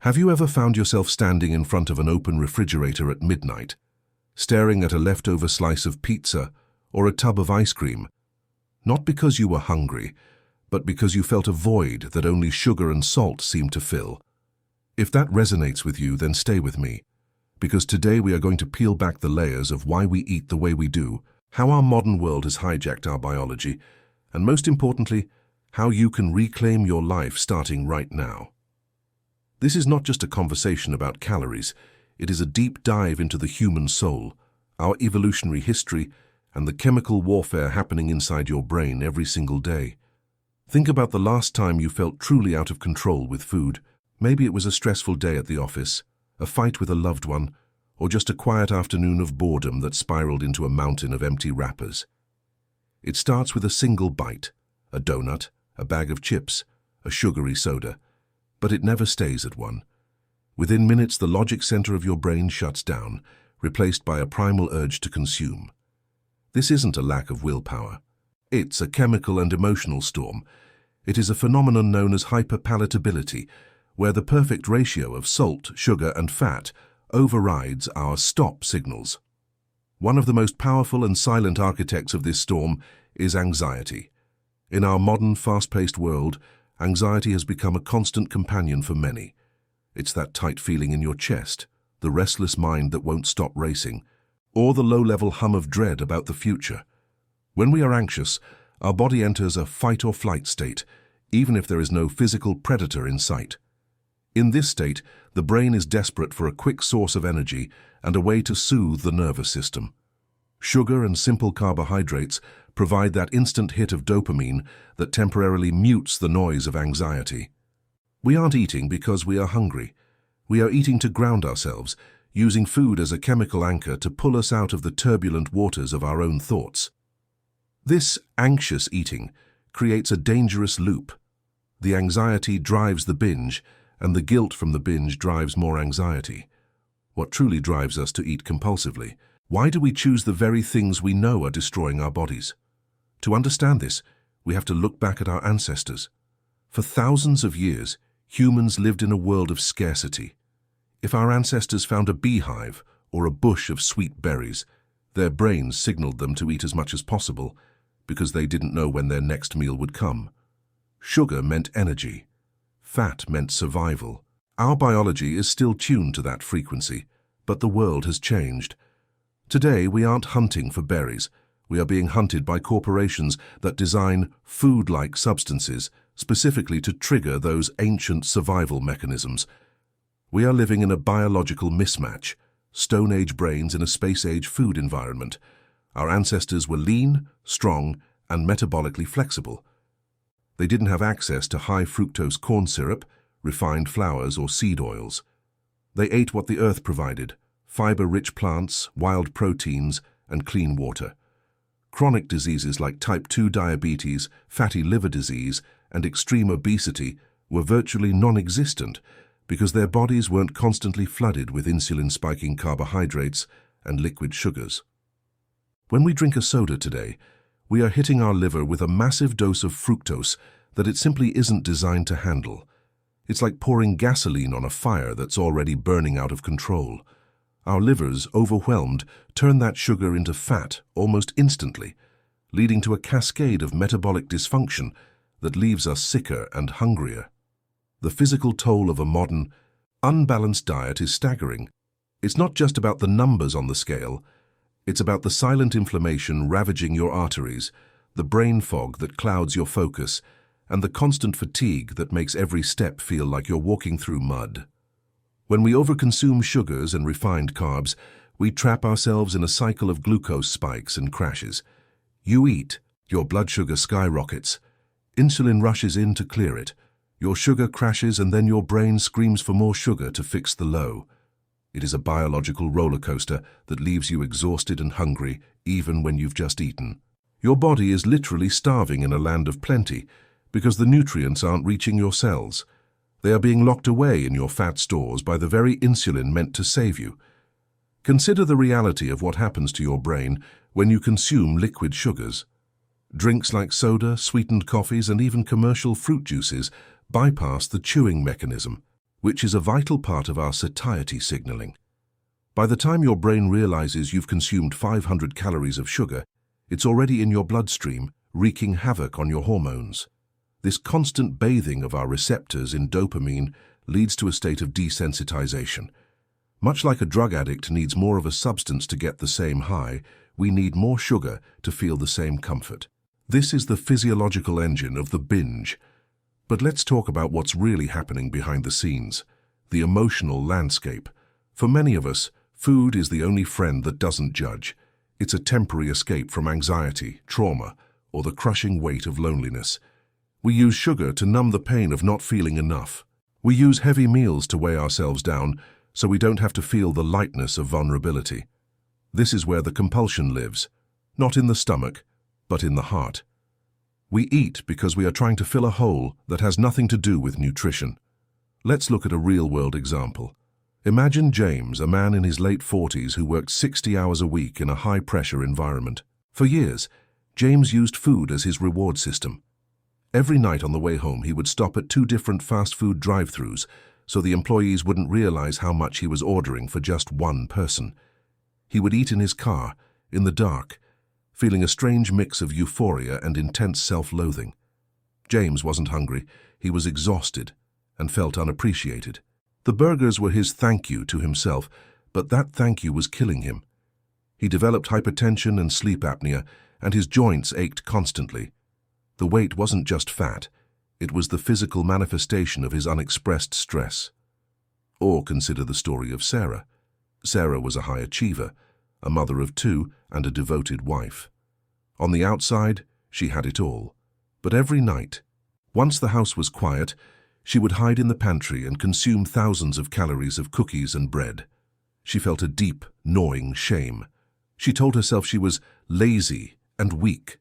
Have you ever found yourself standing in front of an open refrigerator at midnight, staring at a leftover slice of pizza or a tub of ice cream, not because you were hungry, but because you felt a void that only sugar and salt seemed to fill? If that resonates with you, then stay with me, because today we are going to peel back the layers of why we eat the way we do, how our modern world has hijacked our biology, and most importantly, how you can reclaim your life starting right now. This is not just a conversation about calories, it is a deep dive into the human soul, our evolutionary history, and the chemical warfare happening inside your brain every single day. Think about the last time you felt truly out of control with food. Maybe it was a stressful day at the office, a fight with a loved one, or just a quiet afternoon of boredom that spiraled into a mountain of empty wrappers. It starts with a single bite, a donut, a bag of chips, a sugary soda, but it never stays at one. Within minutes, the logic center of your brain shuts down, replaced by a primal urge to consume. This isn't a lack of willpower. It's a chemical and emotional storm. It is a phenomenon known as hyperpalatability, where the perfect ratio of salt, sugar, and fat overrides our stop signals. One of the most powerful and silent architects of this storm is anxiety. In our modern, fast-paced world, anxiety has become a constant companion for many. It's that tight feeling in your chest, the restless mind that won't stop racing, or the low-level hum of dread about the future. When we are anxious, our body enters a fight-or-flight state, even if there is no physical predator in sight. In this state, the brain is desperate for a quick source of energy and a way to soothe the nervous system. Sugar and simple carbohydrates provide that instant hit of dopamine that temporarily mutes the noise of anxiety. We aren't eating because we are hungry. We are eating to ground ourselves, using food as a chemical anchor to pull us out of the turbulent waters of our own thoughts. This anxious eating creates a dangerous loop. The anxiety drives the binge, and the guilt from the binge drives more anxiety. What truly drives us to eat compulsively? Why do we choose the very things we know are destroying our bodies? To understand this, we have to look back at our ancestors. For thousands of years, humans lived in a world of scarcity. If our ancestors found a beehive or a bush of sweet berries, their brains signaled them to eat as much as possible because they didn't know when their next meal would come. Sugar meant energy. Fat meant survival. Our biology is still tuned to that frequency, but the world has changed. Today, we aren't hunting for berries. We are being hunted by corporations that design food-like substances specifically to trigger those ancient survival mechanisms. We are living in a biological mismatch, Stone Age brains in a Space Age food environment. Our ancestors were lean, strong, and metabolically flexible. They didn't have access to high-fructose corn syrup, refined flours, or seed oils. They ate what the earth provided: fiber-rich plants, wild proteins, and clean water. Chronic diseases like type 2 diabetes, fatty liver disease, and extreme obesity were virtually non-existent because their bodies weren't constantly flooded with insulin-spiking carbohydrates and liquid sugars. When we drink a soda today, we are hitting our liver with a massive dose of fructose that it simply isn't designed to handle. It's like pouring gasoline on a fire that's already burning out of control. Our livers, overwhelmed, turn that sugar into fat almost instantly, leading to a cascade of metabolic dysfunction that leaves us sicker and hungrier. The physical toll of a modern, unbalanced diet is staggering. It's not just about the numbers on the scale. It's about the silent inflammation ravaging your arteries, the brain fog that clouds your focus, and the constant fatigue that makes every step feel like you're walking through mud. When we overconsume sugars and refined carbs, we trap ourselves in a cycle of glucose spikes and crashes. You eat, your blood sugar skyrockets. Insulin rushes in to clear it. Your sugar crashes, and then your brain screams for more sugar to fix the low. It is a biological roller coaster that leaves you exhausted and hungry, even when you've just eaten. Your body is literally starving in a land of plenty because the nutrients aren't reaching your cells. They are being locked away in your fat stores by the very insulin meant to save you. Consider the reality of what happens to your brain when you consume liquid sugars. Drinks like soda, sweetened coffees, and even commercial fruit juices bypass the chewing mechanism. which is a vital part of our satiety signaling. By the time your brain realizes you've consumed 500 calories of sugar, it's already in your bloodstream, wreaking havoc on your hormones. This constant bathing of our receptors in dopamine leads to a state of desensitization. Much like a drug addict needs more of a substance to get the same high, we need more sugar to feel the same comfort. This is the physiological engine of the binge. But let's talk about what's really happening behind the scenes, the emotional landscape. For many of us, food is the only friend that doesn't judge. It's a temporary escape from anxiety, trauma, or the crushing weight of loneliness. We use sugar to numb the pain of not feeling enough. We use heavy meals to weigh ourselves down so we don't have to feel the lightness of vulnerability. This is where the compulsion lives, not in the stomach, but in the heart. We eat because we are trying to fill a hole that has nothing to do with nutrition. Let's look at a real-world example. Imagine James, a man in his late 40s who worked 60 hours a week in a high-pressure environment. For years, James used food as his reward system. Every night on the way home, he would stop at 2 different fast food drive-thrus so the employees wouldn't realize how much he was ordering for just one person. He would eat in his car, in the dark, feeling a strange mix of euphoria and intense self-loathing. James wasn't hungry, he was exhausted and felt unappreciated. The burgers were his thank you to himself, but that thank you was killing him. He developed hypertension and sleep apnea, and his joints ached constantly. The weight wasn't just fat, it was the physical manifestation of his unexpressed stress. Or consider the story of Sarah. Sarah was a high achiever, a mother of 2 and a devoted wife. On the outside, she had it all. But every night, once the house was quiet, she would hide in the pantry and consume thousands of calories of cookies and bread. She felt a deep, gnawing shame. She told herself she was lazy and weak.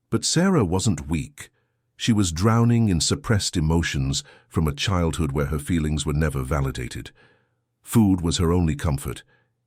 But Sarah wasn't weak. She was drowning in suppressed emotions from a childhood where her feelings were never validated. Food was her only comfort.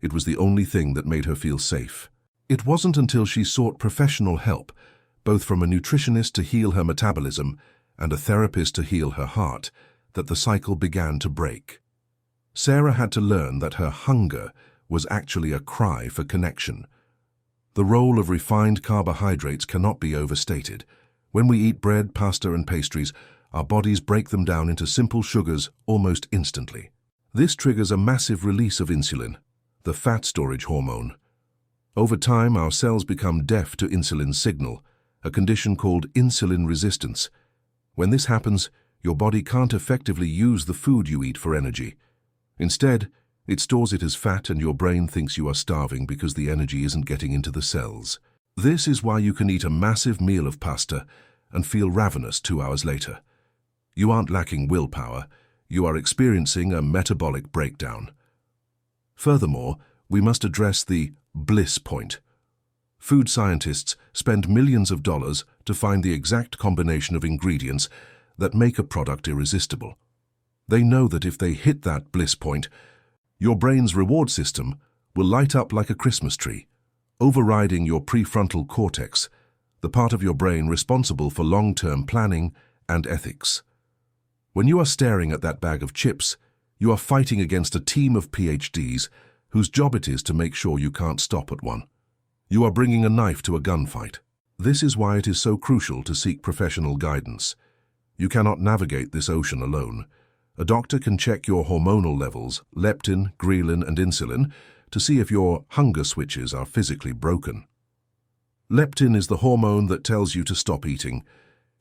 It was the only thing that made her feel safe. It wasn't until she sought professional help, both from a nutritionist to heal her metabolism and a therapist to heal her heart, that the cycle began to break. Sarah had to learn that her hunger was actually a cry for connection. The role of refined carbohydrates cannot be overstated. When we eat bread, pasta, and pastries, our bodies break them down into simple sugars almost instantly. This triggers a massive release of insulin, the fat storage hormone. Over time, our cells become deaf to insulin's signal, a condition called insulin resistance. When this happens, your body can't effectively use the food you eat for energy. Instead, it stores it as fat and your brain thinks you are starving because the energy isn't getting into the cells. This is why you can eat a massive meal of pasta and feel ravenous 2 hours later. You aren't lacking willpower, you are experiencing a metabolic breakdown. Furthermore, we must address the bliss point. Food scientists spend millions of dollars to find the exact combination of ingredients that make a product irresistible. They know that if they hit that bliss point, your brain's reward system will light up like a Christmas tree, overriding your prefrontal cortex, the part of your brain responsible for long-term planning and ethics. When you are staring at that bag of chips, you are fighting against a team of PhDs whose job it is to make sure you can't stop at one. You are bringing a knife to a gunfight. This is why it is so crucial to seek professional guidance. You cannot navigate this ocean alone. A doctor can check your hormonal levels, leptin, ghrelin, and insulin, to see if your hunger switches are physically broken. Leptin is the hormone that tells you to stop eating.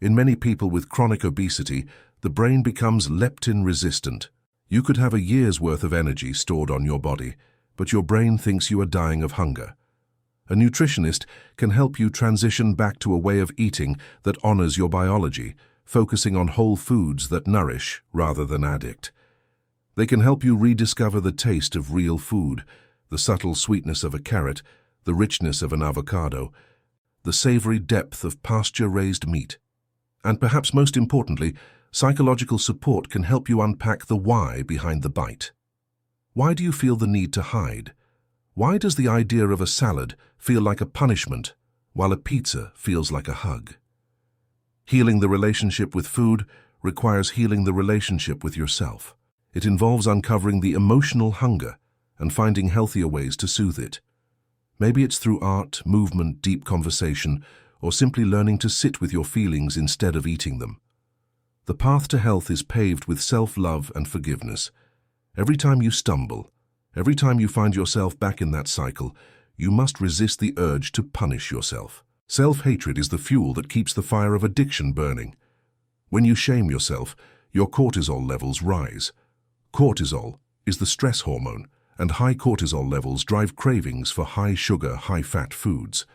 In many people with chronic obesity, the brain becomes leptin resistant. You could have a year's worth of energy stored on your body, but your brain thinks you are dying of hunger. A nutritionist can help you transition back to a way of eating that honors your biology, focusing on whole foods that nourish rather than addict. They can help you rediscover the taste of real food, the subtle sweetness of a carrot, the richness of an avocado, the savory depth of pasture-raised meat. And perhaps most importantly, psychological support can help you unpack the why behind the bite. Why do you feel the need to hide? Why does the idea of a salad feel like a punishment, while a pizza feels like a hug? Healing the relationship with food requires healing the relationship with yourself. It involves uncovering the emotional hunger and finding healthier ways to soothe it. Maybe it's through art, movement, deep conversation, or simply learning to sit with your feelings instead of eating them. The path to health is paved with self-love and forgiveness. Every time you stumble, every time you find yourself back in that cycle, you must resist the urge to punish yourself. Self-hatred is the fuel that keeps the fire of addiction burning. When you shame yourself, your cortisol levels rise. Cortisol is the stress hormone, and high cortisol levels drive cravings for high-sugar, high-fat foods.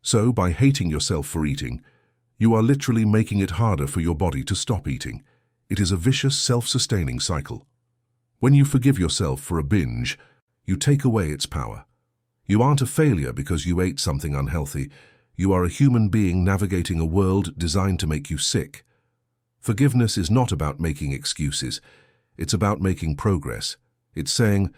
So, by hating yourself for eating, you are literally making it harder for your body to stop eating. It is a vicious, self-sustaining cycle. When you forgive yourself for a binge, you take away its power. You aren't a failure because you ate something unhealthy. You are a human being navigating a world designed to make you sick. Forgiveness is not about making excuses. It's about making progress. It's saying,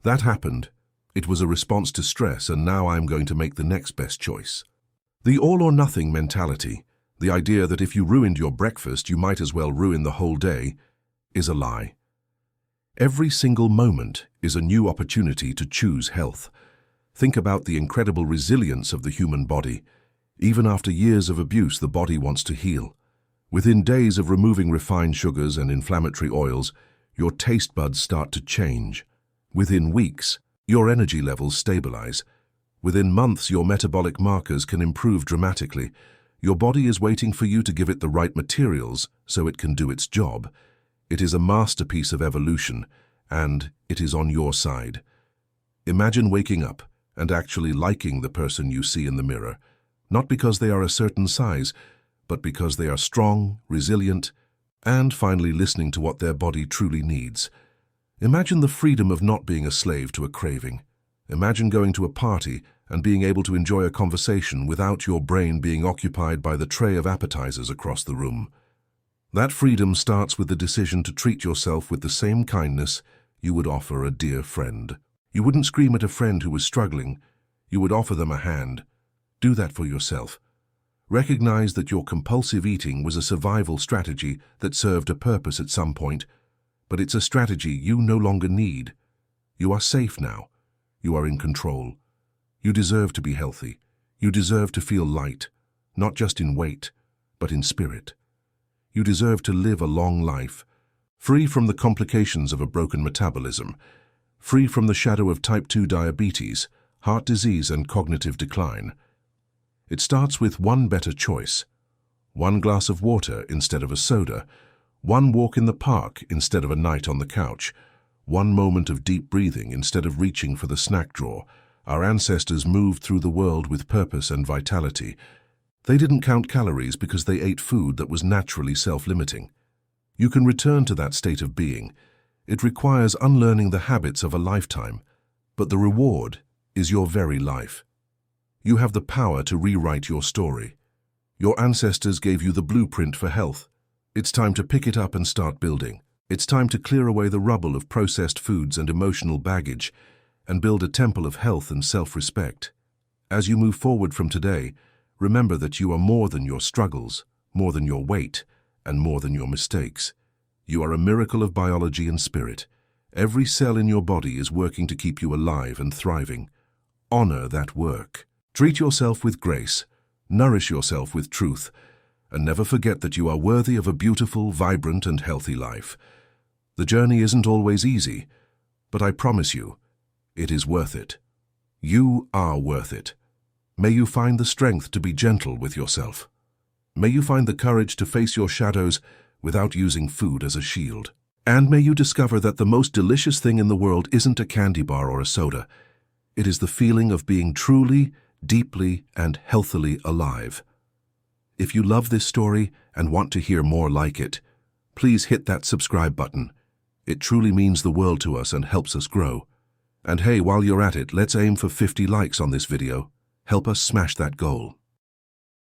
that happened. It was a response to stress, and now I'm going to make the next best choice. The all-or-nothing mentality, the idea that if you ruined your breakfast, you might as well ruin the whole day, is a lie. Every single moment is a new opportunity to choose health. Think about the incredible resilience of the human body. Even after years of abuse, the body wants to heal. Within days of removing refined sugars and inflammatory oils, your taste buds start to change. Within weeks, your energy levels stabilize. Within months, your metabolic markers can improve dramatically. Your body is waiting for you to give it the right materials so it can do its job. It is a masterpiece of evolution, and it is on your side. Imagine waking up and actually liking the person you see in the mirror, not because they are a certain size, but because they are strong, resilient, and finally listening to what their body truly needs. Imagine the freedom of not being a slave to a craving. Imagine going to a party and being able to enjoy a conversation without your brain being occupied by the tray of appetizers across the room. That freedom starts with the decision to treat yourself with the same kindness you would offer a dear friend. You wouldn't scream at a friend who was struggling. You would offer them a hand. Do that for yourself. Recognize that your compulsive eating was a survival strategy that served a purpose at some point, but it's a strategy you no longer need. You are safe now. You are in control. You deserve to be healthy. You deserve to feel light, not just in weight, but in spirit. You deserve to live a long life, free from the complications of a broken metabolism, free from the shadow of type 2 diabetes, heart disease, and cognitive decline. It starts with one better choice. One glass of water instead of a soda. One walk in the park instead of a night on the couch. One moment of deep breathing instead of reaching for the snack drawer. Our ancestors moved through the world with purpose and vitality. They didn't count calories because they ate food that was naturally self-limiting. You can return to that state of being. It requires unlearning the habits of a lifetime, but the reward is your very life. You have the power to rewrite your story. Your ancestors gave you the blueprint for health. It's time to pick it up and start building. It's time to clear away the rubble of processed foods and emotional baggage and build a temple of health and self-respect. As you move forward from today, remember that you are more than your struggles, more than your weight, and more than your mistakes. You are a miracle of biology and spirit. Every cell in your body is working to keep you alive and thriving. Honor that work. Treat yourself with grace. Nourish yourself with truth. And never forget that you are worthy of a beautiful, vibrant, and healthy life. The journey isn't always easy, but I promise you, it is worth it. You are worth it. May you find the strength to be gentle with yourself. May you find the courage to face your shadows without using food as a shield. And may you discover that the most delicious thing in the world isn't a candy bar or a soda. It is the feeling of being truly, deeply, and healthily alive. If you love this story and want to hear more like it, please hit that subscribe button. It truly means the world to us and helps us grow. And hey, while you're at it, let's aim for 50 likes on this video. Help us smash that goal.